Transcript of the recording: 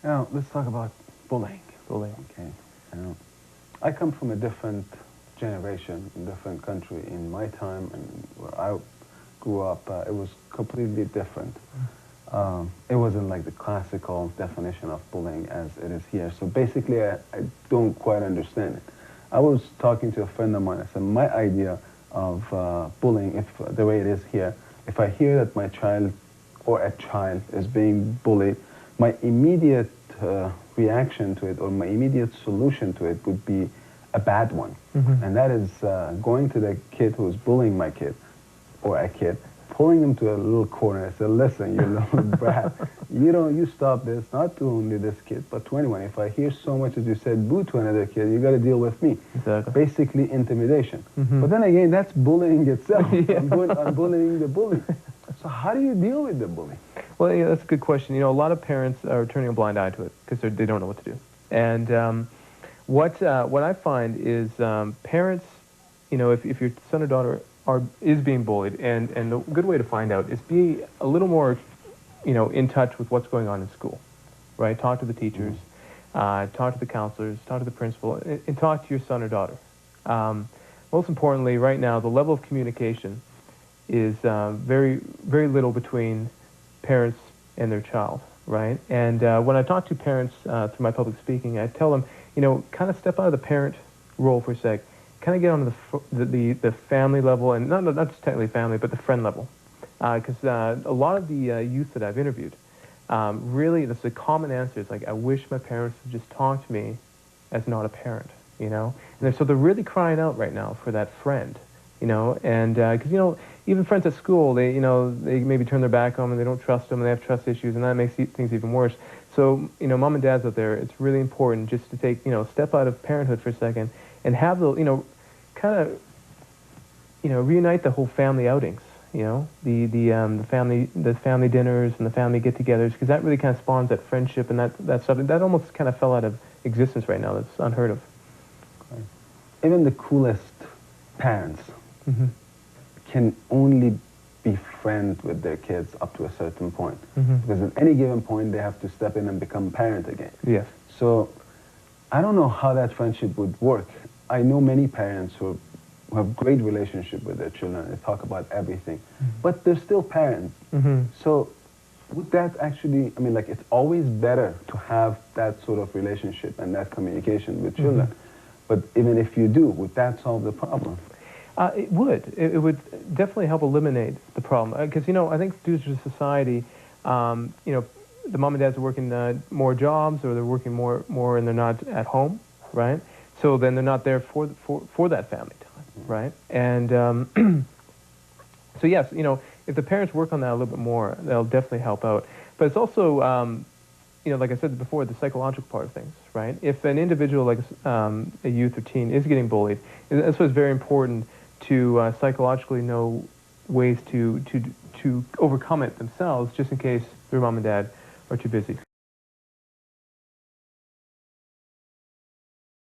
Now, let's talk about bullying. Bullying. Okay. I come from a different generation, a different country. In my time and where I grew up, it was completely different. It wasn't like the classical definition of bullying as it is here. So basically, I don't quite understand it. I was talking to a friend of mine. I said, my idea of bullying, if the way it is here, if I hear that my child or a child is being bullied, my immediate reaction to it or my immediate solution to it would be a bad one. And that is going to the kid who is bullying my kid or a kid, pulling him to a little corner and say, listen, you little brat, you stop this, not to only this kid, but to anyone. If I hear so much as you said boo to another kid, you got to deal with me. Exactly. Basically intimidation. But then again, that's bullying itself. I'm bullying the bully. So how do you deal with the bully? Well, yeah, that's a good question. You know, a lot of parents are turning a blind eye to it because they don't know what to do. And what I find is parents, you know, if your son or daughter is being bullied, and the good way to find out is be a little more, you know, in touch with what's going on in school, right? Talk to the teachers, talk to the counselors, talk to the principal, and talk to your son or daughter. Most importantly, right now, the level of communication is very, very little between parents and their child, right? And when I talk to parents through my public speaking, I tell them, you know, kind of step out of the parent role for a sec, kind of get onto the family level, and not just technically family, but the friend level. Because a lot of the youth that I've interviewed, really, that's a common answer. It's like, I wish my parents would just talk to me as not a parent, you know? And so they're really crying out right now for that friend, you know? And because, you know, even friends at school, they maybe turn their back on them, and they don't trust them, and they have trust issues, and that makes things even worse. So, you know, mom and dads out there, it's really important just to take, you know, step out of parenthood for a second and have the, you know, kind of, you know, reunite the whole family outings, you know, the family dinners and the family get-togethers, because that really kind of spawns that friendship and that stuff. That almost kind of fell out of existence right now. That's unheard of. Right. Even the coolest parents can only be friends with their kids up to a certain point. Because at any given point, they have to step in and become parent again. Yes. So I don't know how that friendship would work. I know many parents who have great relationship with their children. They talk about everything. But they're still parents. So would that actually, I mean, like, it's always better to have that sort of relationship and that communication with children. But even if you do, would that solve the problem? It would. It would definitely help eliminate the problem. Because, you know, I think due to society, you know, the mom and dads are working more jobs, or they're working more and they're not at home, right? So then they're not there for that family time, right? And so yes, you know, if the parents work on that a little bit more, that'll definitely help out. But it's also, you know, like I said before, the psychological part of things, right? If an individual, like a youth or teen, is getting bullied, that's why it's very important to psychologically know ways to overcome it themselves, just in case their mom and dad are too busy.